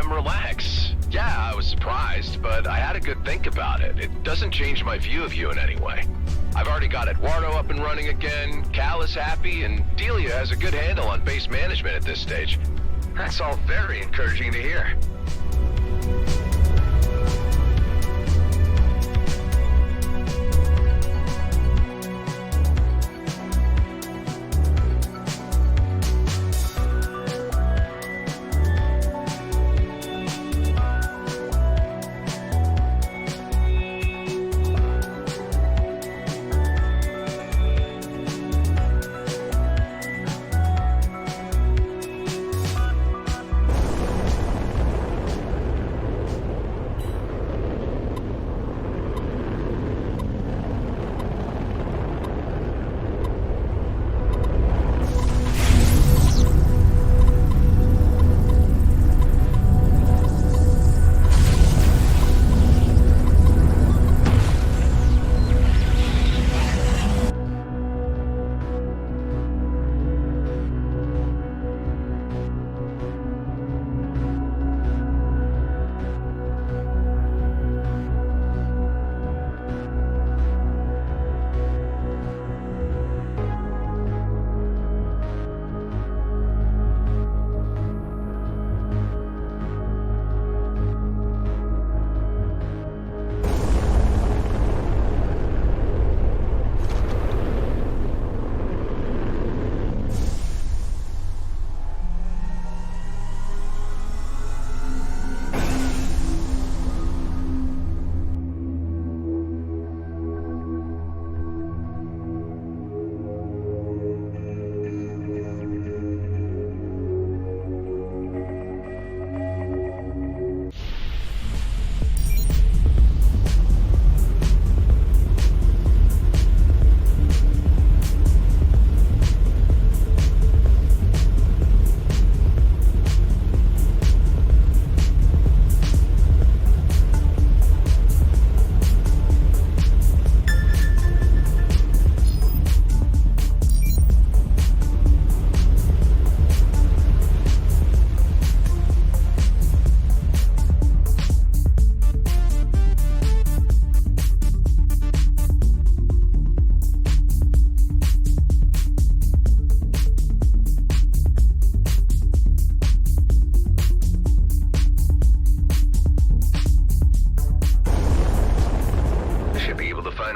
him relax. Yeah, I was surprised, but I had a good think about it. It doesn't change my view of you in any way. I've already got Eduardo up and running again, Cal is happy, and Delia has a good handle on base management at this stage. That's all very encouraging to hear.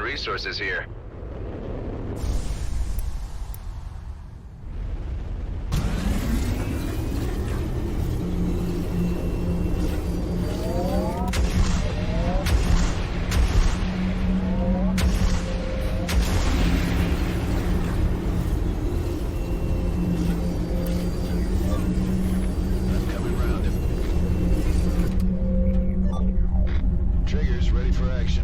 Resources here. Triggers ready for action.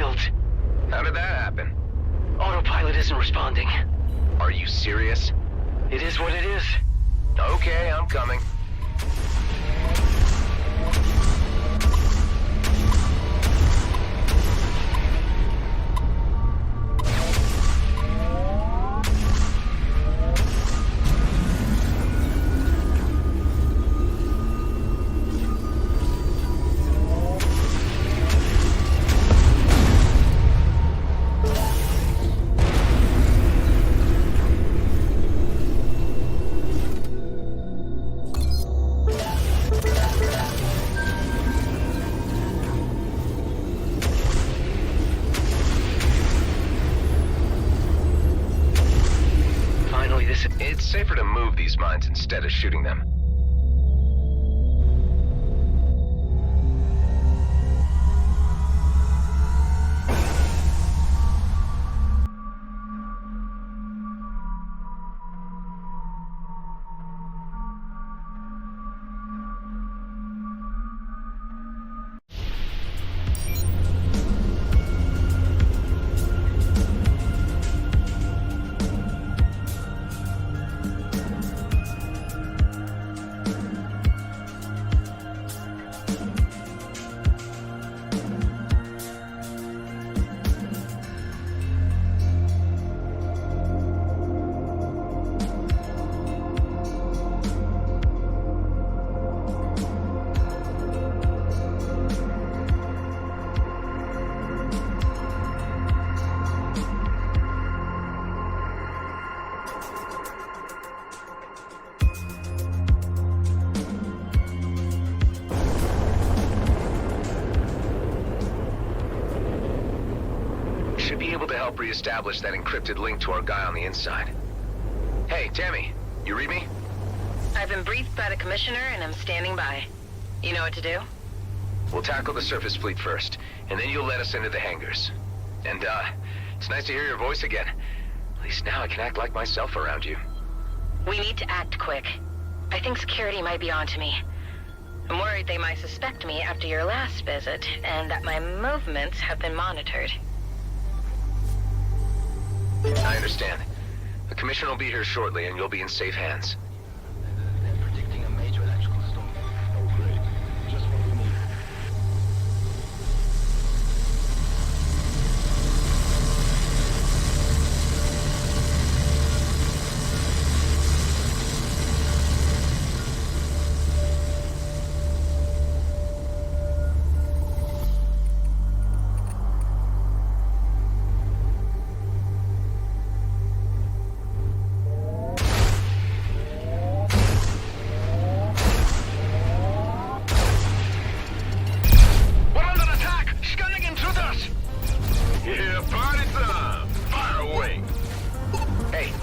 shields. How did that happen? Autopilot isn't responding. Are you serious? It is what it is. Okay, I'm coming. It's safer to move these mines instead of shooting them. Should be able to help re-establish that encrypted link to our guy on the inside. Hey, Tammy, you read me? I've been briefed by the commissioner and I'm standing by. You know what to do? We'll tackle the surface fleet first, and then you'll let us into the hangars. And, it's nice to hear your voice again. At least now I can act like myself around you. We need to act quick. I think security might be onto me. I'm worried they might suspect me after your last visit, and that my movements have been monitored. I understand. The commissioner will be here shortly, and you'll be in safe hands. They're predicting a major electrical storm. Oh, great. Just what we need.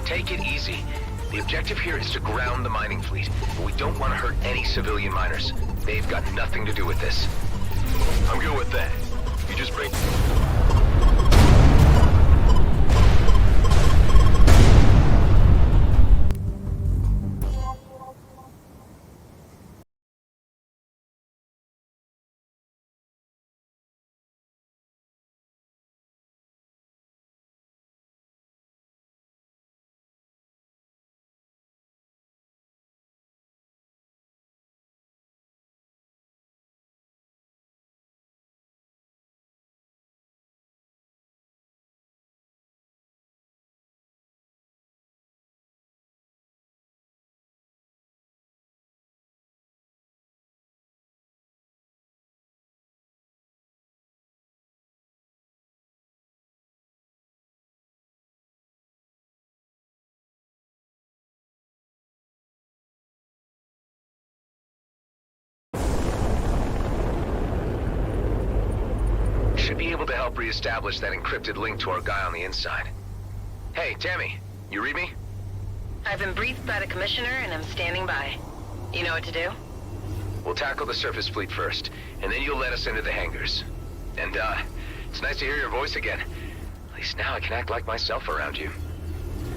Take it easy. The objective here is to ground the mining fleet, but we don't want to hurt any civilian miners. They've got nothing to do with this. I'm good with that. You just bring... Should be able to help re-establish that encrypted link to our guy on the inside. Hey, Tammy, you read me? I've been briefed by the commissioner and I'm standing by. You know what to do? We'll tackle the surface fleet first, and then you'll let us into the hangars. And, it's nice to hear your voice again. At least now I can act like myself around you.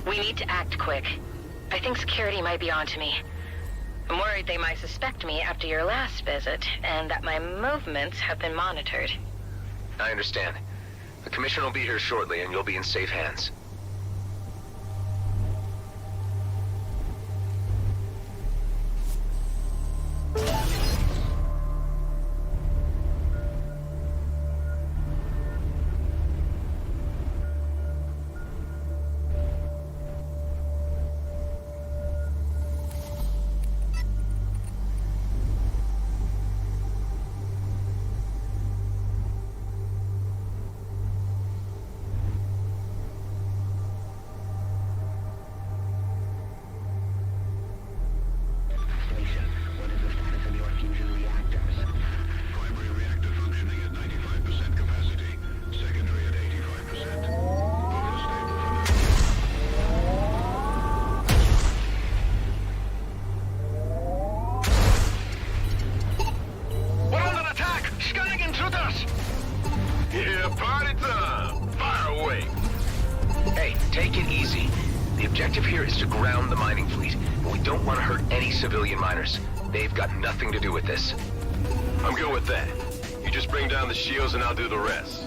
We need to act quick. I think security might be onto me. I'm worried they might suspect me after your last visit, and that my movements have been monitored. I understand. The commission will be here shortly, and you'll be in safe hands. Station, what is the status of your fusion reactors? Primary reactor functioning at 95% capacity. Secondary at 85%. Both are stable for now. We're under attack! Scanning intruders! Yeah, party time! Fire away! Hey, take it easy. The objective here is to ground the mining fleet, but we don't want to hurt any civilian miners. They've got nothing to do with this. I'm good with that. You just bring down the shields and I'll do the rest.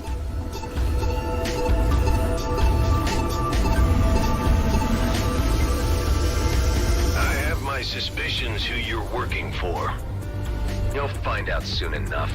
I have my suspicions who you're working for. You'll find out soon enough.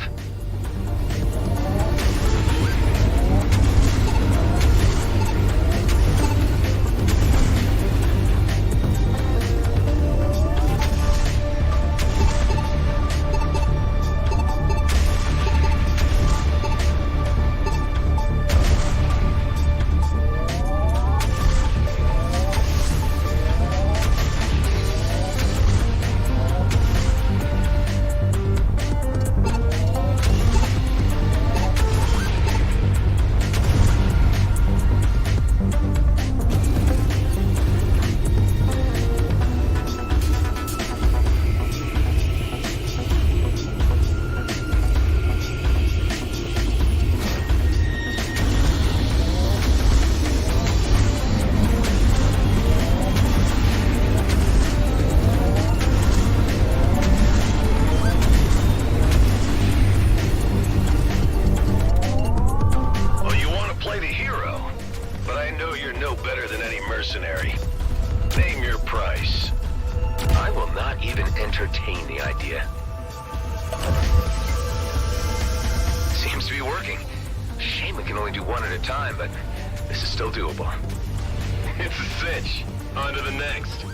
mercenary. Name your price. I will not even entertain the idea. Seems to be working. Shame we can only do one at a time, but this is still doable. It's a cinch. On to the next.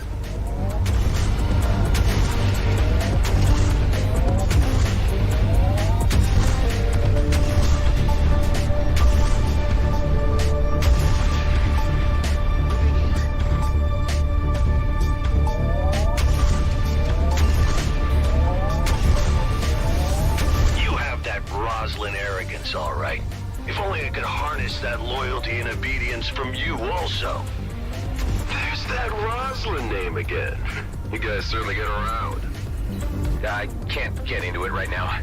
Arrogance, all right. If only I could harness that loyalty and obedience from you also. There's that Roslyn name again. You guys certainly get around. I can't get into it right now.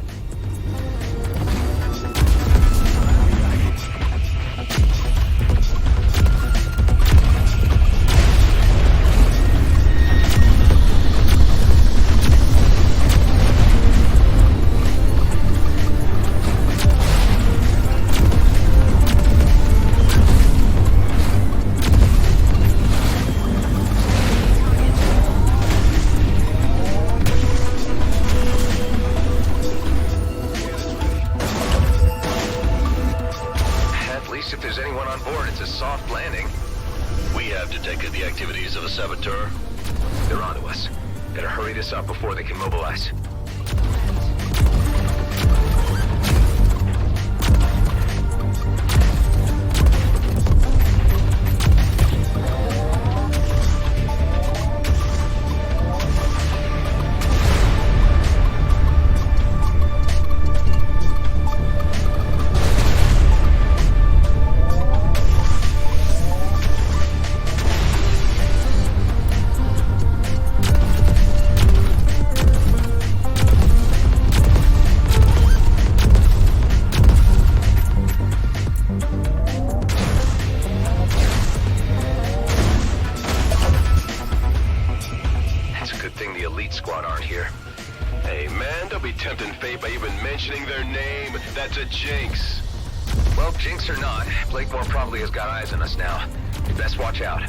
If there's anyone on board, it's a soft landing. We have detected the activities of a saboteur. They're onto us. Better hurry this up before they can mobilize. Squad aren't here. Hey man, don't be tempting fate by even mentioning their name. That's a jinx. Well, jinx or not, Blakemore probably has got eyes on us now. You best watch out.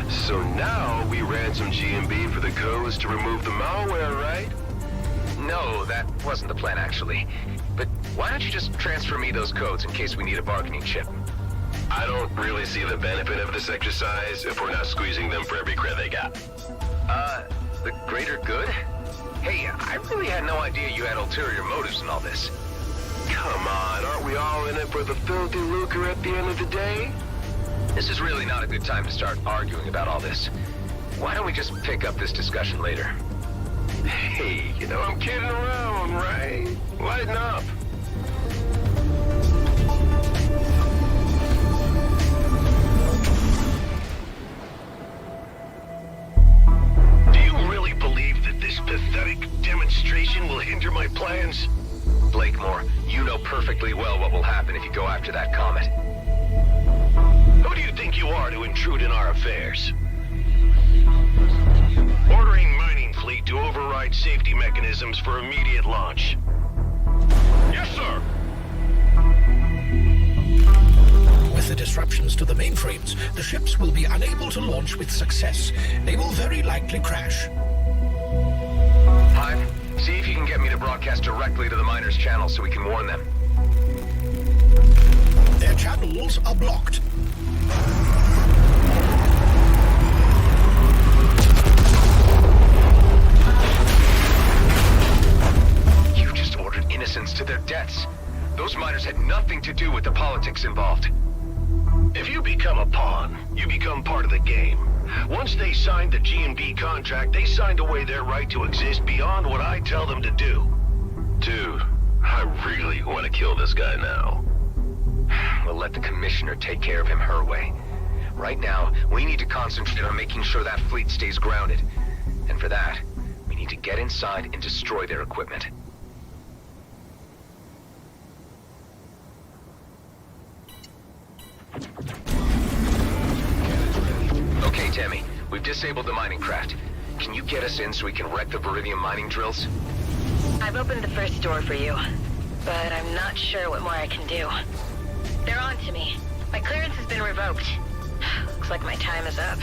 So now we ran some GMB for the codes to remove the malware, right? No, that wasn't the plan, actually. But why don't you just transfer me those codes in case we need a bargaining chip? I don't really see the benefit of this exercise if we're not squeezing them for every cred they got. The greater good? Hey, I really had no idea you had ulterior motives in all this. Come on, aren't we all in it for the filthy lucre at the end of the day? This is really not a good time to start arguing about all this. Why don't we just pick up this discussion later? Hey, I'm kidding around, right? Lighten up. Do you really believe that this pathetic demonstration will hinder my plans? Blakemore, you know perfectly well what will happen if you go after that comet. Who do you think you are to intrude in our affairs? Ordering mining fleet to override safety mechanisms for immediate launch. Yes, sir! With the disruptions to the mainframes, the ships will be unable to launch with success. They will very likely crash. Hive, see if you can get me to broadcast directly to the miners' channel so we can warn them. Their channels are blocked. You just ordered innocents to their deaths. Those miners had nothing to do with the politics involved. If you become a pawn, you become part of the game. Once they signed the G&B contract, they signed away their right to exist beyond what I tell them to do. Dude, I really want to kill this guy now. We'll let the commissioner take care of him her way. Right now, we need to concentrate on making sure that fleet stays grounded. And for that, we need to get inside and destroy their equipment. Okay, Tammy, we've disabled the mining craft. Can you get us in so we can wreck the Viridium mining drills? I've opened the first door for you, but I'm not sure what more I can do. They're on to me. My clearance has been revoked. Looks like my time is up.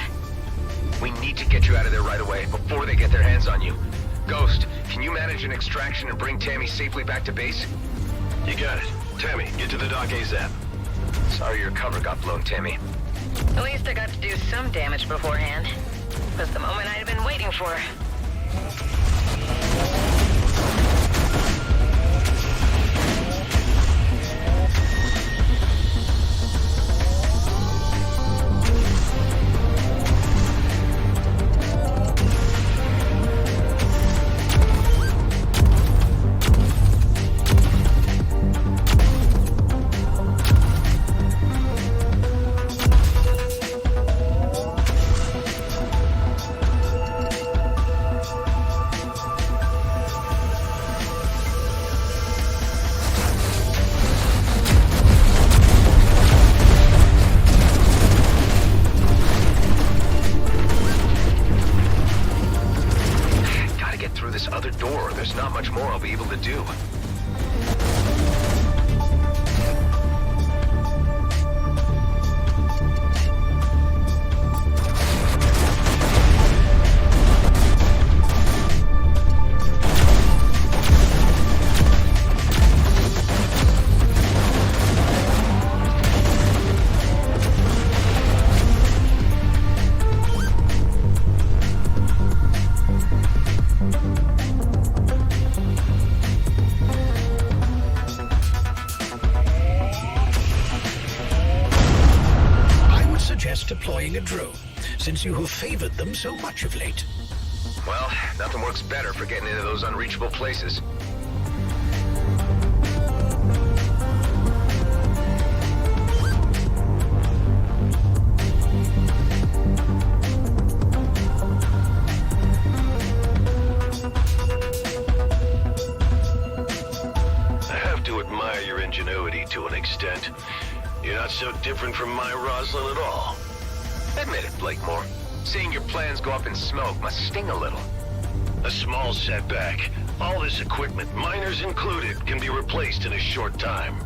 We need to get you out of there right away, before they get their hands on you. Ghost, can you manage an extraction and bring Tammy safely back to base? You got it. Tammy, get to the dock ASAP. Sorry your cover got blown, Tammy. At least I got to do some damage beforehand. It was the moment I'd been waiting for. door. There's not much more I'll be able to do. Deploying a drone, since you have favored them so much of late. Well, nothing works better for getting into those unreachable places. I have to admire your ingenuity to an extent. You're not so different from my Roslyn at all. Admit it, Blakemore. Seeing your plans go up in smoke must sting a little. A small setback. All this equipment, miners included, can be replaced in a short time.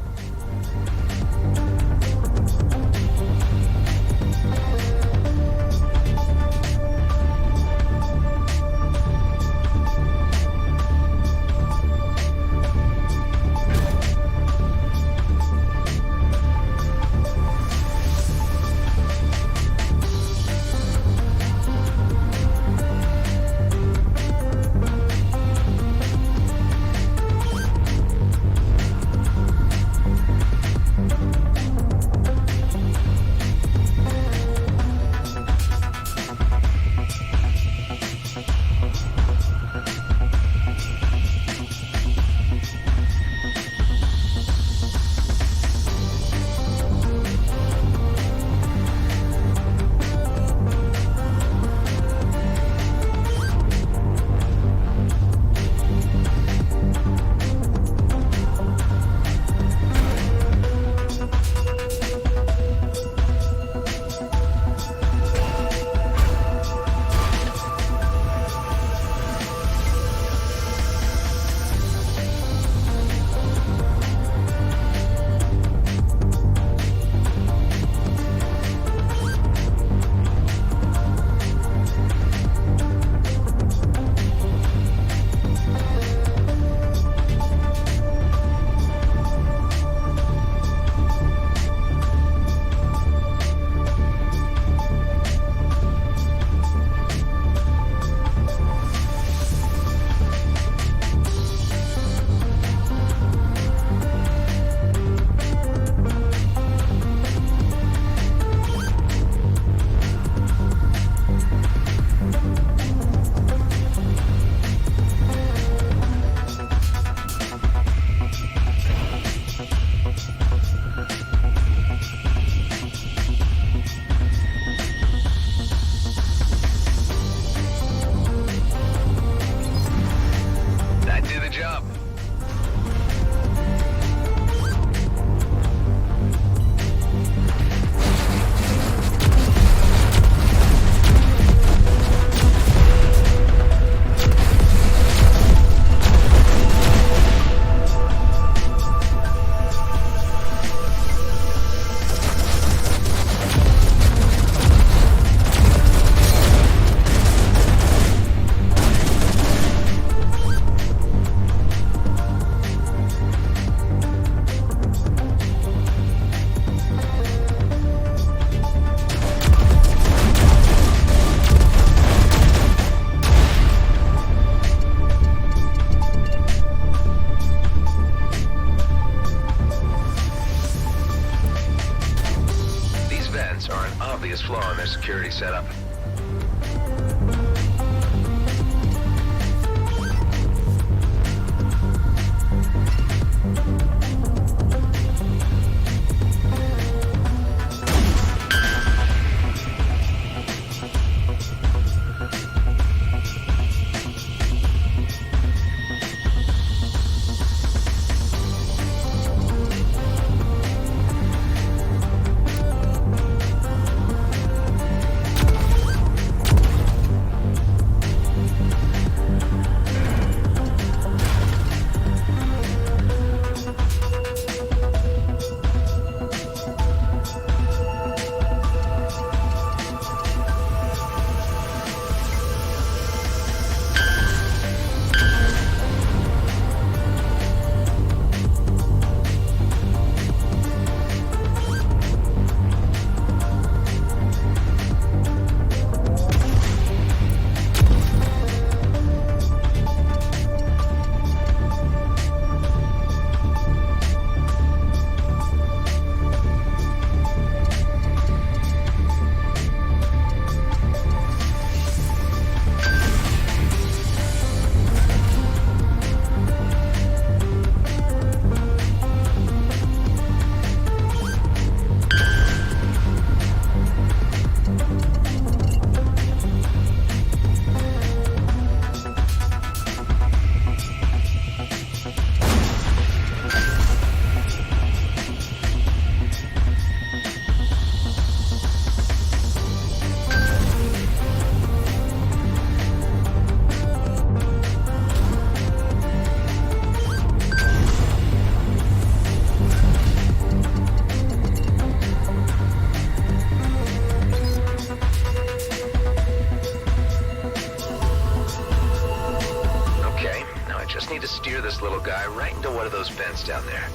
steer this little guy right into one of those vents down there.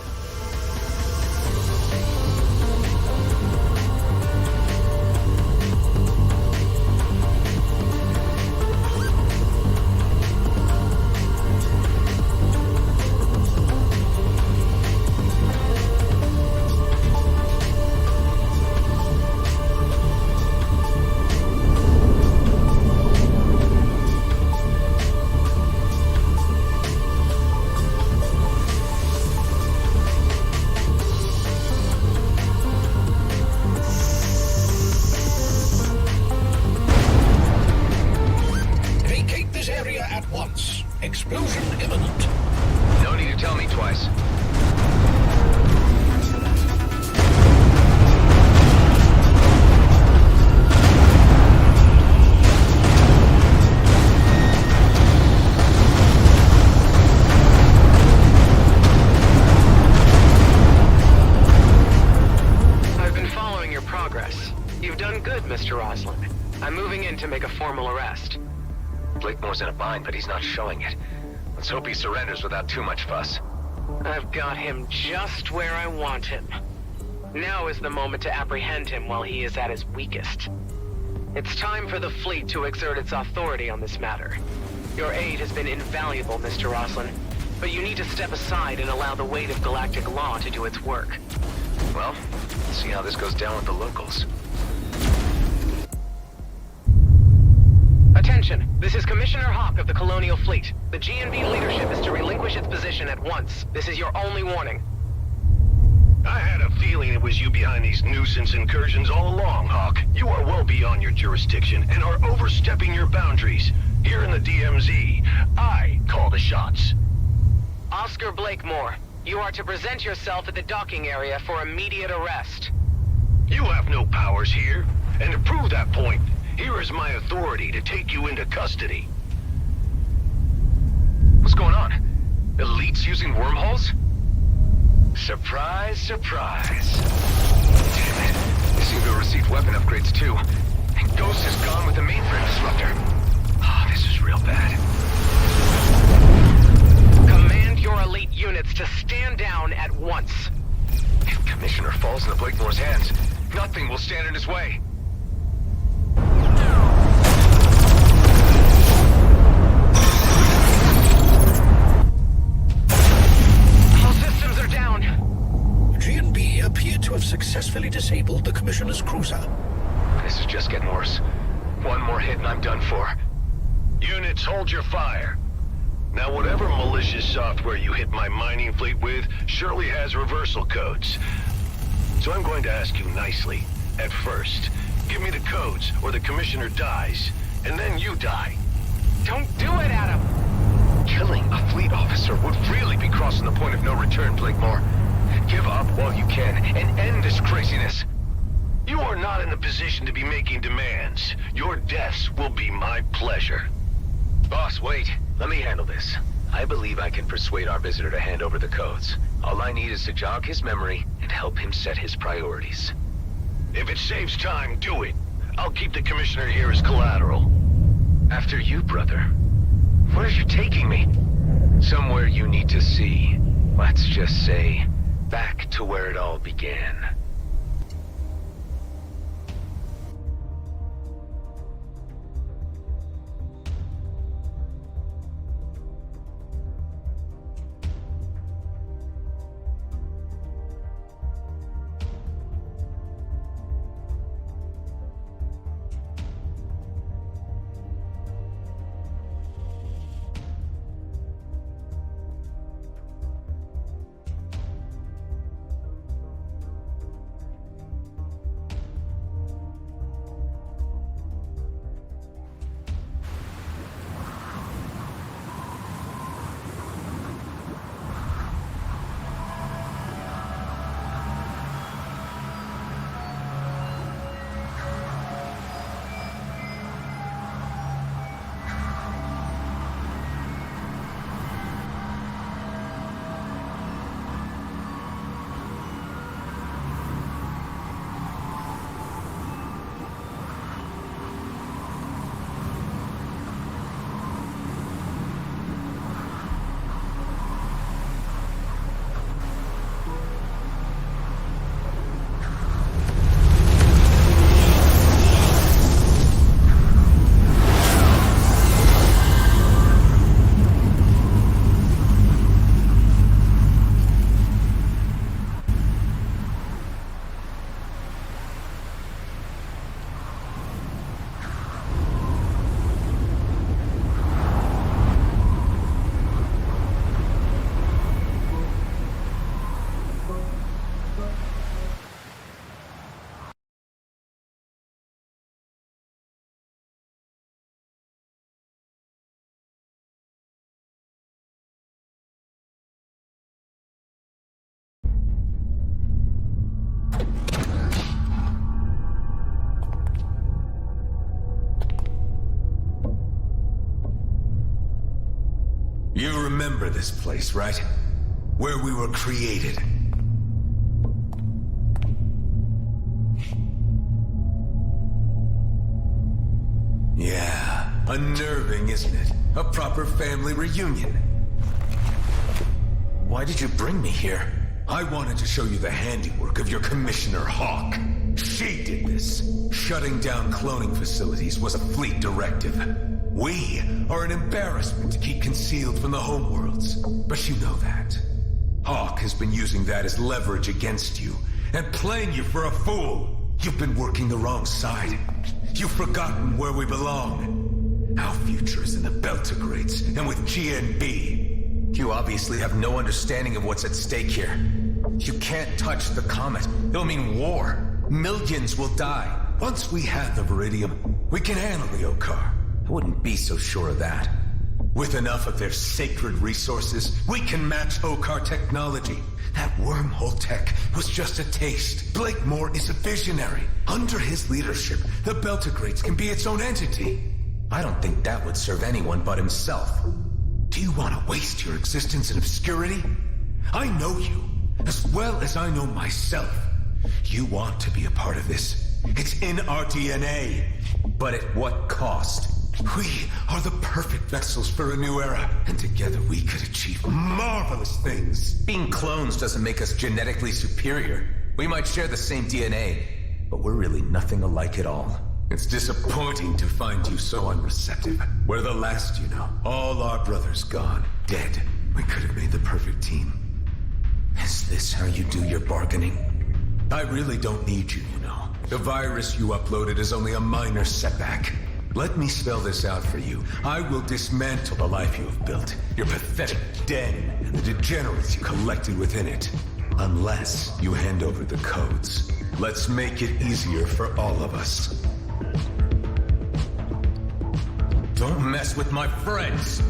Explosion imminent. No need to tell me twice. I've been following your progress. You've done good, Mr. Roslin. I'm moving in to make a formal arrest. Blakemore's in a bind, but he's not showing it. Let's hope he surrenders without too much fuss. I've got him just where I want him. Now is the moment to apprehend him while he is at his weakest. It's time for the fleet to exert its authority on this matter. Your aid has been invaluable, Mr. Roslin, but you need to step aside and allow the weight of galactic law to do its work. Well, let's see how this goes down with the locals. Attention, this is Commissioner Hawk of the Colonial Fleet. The GNB leadership is to relinquish its position at once. This is your only warning. I had a feeling it was you behind these nuisance incursions all along, Hawk. You are well beyond your jurisdiction and are overstepping your boundaries. Here in the DMZ, I call the shots. Oscar Blakemore, you are to present yourself at the docking area for immediate arrest. You have no powers here, and to prove that point, here is my authority to take you into custody. What's going on? Elites using wormholes? Surprise, surprise. Damn it. They seem to have received weapon upgrades too. And Ghost is gone with the mainframe disruptor. Oh, this is real bad. Command your elite units to stand down at once. If Commissioner falls into Blakemore's hands, nothing will stand in his way. To have successfully disabled the Commissioner's cruiser. This is just getting worse. One more hit and I'm done for. Units, hold your fire. Now, whatever malicious software you hit my mining fleet with surely has reversal codes. So I'm going to ask you nicely. At first, give me the codes or the Commissioner dies, and then you die. Don't do it, Adam! Killing a fleet officer would really be crossing the point of no return, Blakemore. Give up while you can, and end this craziness. You are not in the position to be making demands. Your deaths will be my pleasure. Boss, wait. Let me handle this. I believe I can persuade our visitor to hand over the codes. All I need is to jog his memory and help him set his priorities. If it saves time, do it. I'll keep the Commissioner here as collateral. After you, brother. Where are you taking me? Somewhere you need to see. Let's just say, back to where it all began. remember this place, right? Where we were created. Yeah, unnerving, isn't it? A proper family reunion. Why did you bring me here? I wanted to show you the handiwork of your Commissioner Hawk. She did this. Shutting down cloning facilities was a fleet directive. We are an embarrassment to keep concealed from the homeworlds. But you know that. Hawk has been using that as leverage against you, and playing you for a fool. You've been working the wrong side. You've forgotten where we belong. Our future is in the Beltigrades, and with GNB. You obviously have no understanding of what's at stake here. You can't touch the comet. It'll mean war. Millions will die. Once we have the Viridium, we can handle the Okar. I wouldn't be so sure of that. With enough of their sacred resources, we can match Okar technology. That wormhole tech was just a taste. Blakemore is a visionary. Under his leadership, the Beltigrades can be its own entity. I don't think that would serve anyone but himself. Do you want to waste your existence in obscurity? I know you, as well as I know myself. You want to be a part of this. It's in our DNA. But at what cost? We are the perfect vessels for a new era, and together we could achieve marvelous things. Being clones doesn't make us genetically superior. We might share the same DNA, but we're really nothing alike at all. It's disappointing to find you so unreceptive. We're the last, you know. All our brothers gone, dead. We could have made the perfect team. Is this how you do your bargaining? I really don't need you, you know. The virus you uploaded is only a minor setback. Let me spell this out for you. I will dismantle the life you have built, your pathetic den, and the degenerates you collected within it. Unless you hand over the codes. Let's make it easier for all of us. Don't mess with my friends!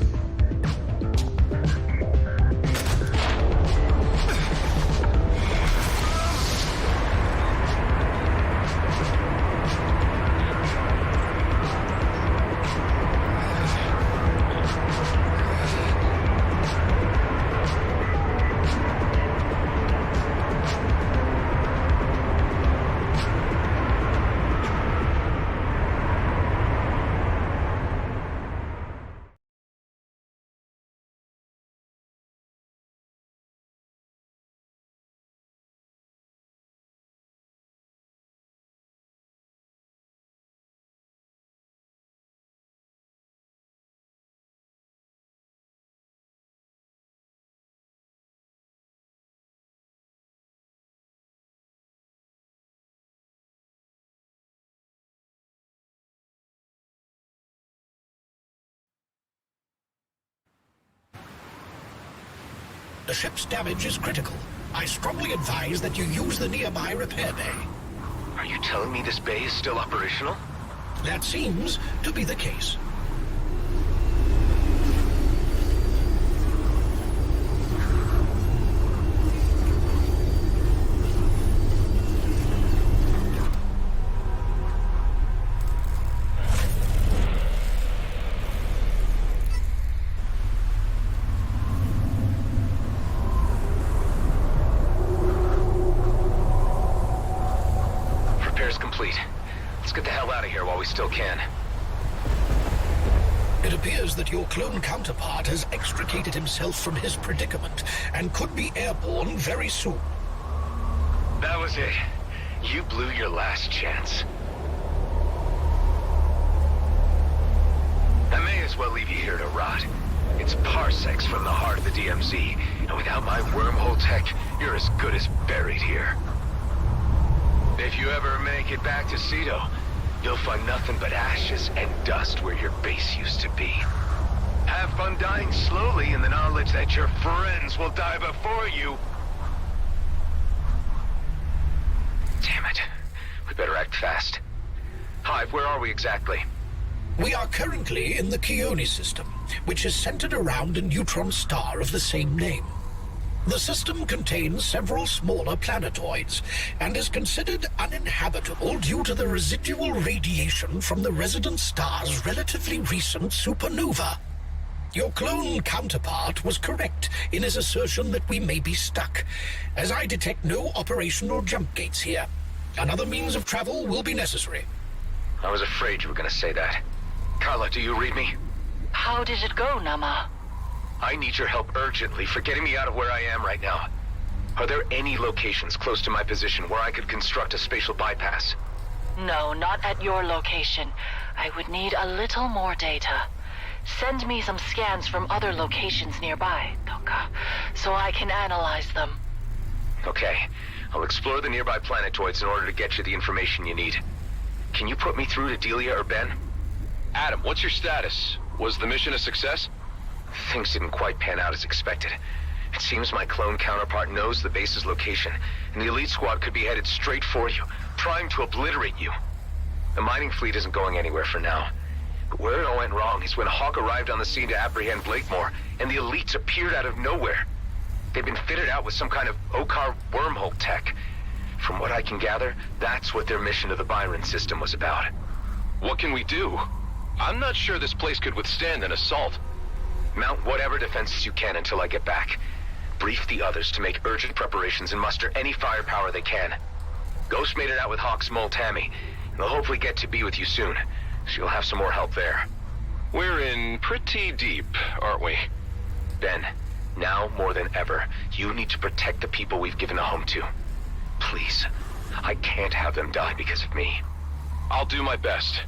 The ship's damage is critical. I strongly advise that you use the nearby repair bay. Are you telling me this bay is still operational? That seems to be the case. Still can. It appears that your clone counterpart has extricated himself from his predicament and could be airborne very soon. That was it. You blew your last chance. I may as well leave you here to rot. It's parsecs from the heart of the DMZ, and without my wormhole tech, you're as good as buried here. If you ever make it back to Cedo, you'll find nothing but ashes and dust where your base used to be. Have fun dying slowly in the knowledge that your friends will die before you. Damn it. We better act fast. Hive, where are we exactly? We are currently in the Keone system, which is centered around a neutron star of the same name. The system contains several smaller planetoids and is considered uninhabitable due to the residual radiation from the resident star's relatively recent supernova. Your clone counterpart was correct in his assertion that we may be stuck, as I detect no operational jump gates here. Another means of travel will be necessary. I was afraid you were gonna say that. Carla, do you read me? How did it go, Nama? I need your help urgently for getting me out of where I am right now. Are there any locations close to my position where I could construct a spatial bypass? No, not at your location. I would need a little more data. Send me some scans from other locations nearby, Toka, so I can analyze them. Okay. I'll explore the nearby planetoids in order to get you the information you need. Can you put me through to Delia or Ben? Adam, what's your status? Was the mission a success? Things didn't quite pan out as expected. It seems my clone counterpart knows the base's location, and the elite squad could be headed straight for you, trying to obliterate you. The mining fleet isn't going anywhere for now. But where it all went wrong is when Hawk arrived on the scene to apprehend Blakemore, and the elites appeared out of nowhere. They've been fitted out with some kind of Okar wormhole tech. From what I can gather, that's what their mission to the Byron system was about. What can we do? I'm not sure this place could withstand an assault. Mount whatever defenses you can until I get back. Brief the others to make urgent preparations and muster any firepower they can. Ghost made it out with Hawk's mole Tammy, and they'll hopefully get to be with you soon, so you'll have some more help there. We're in pretty deep, aren't we? Ben, now more than ever, you need to protect the people we've given a home to. Please, I can't have them die because of me. I'll do my best.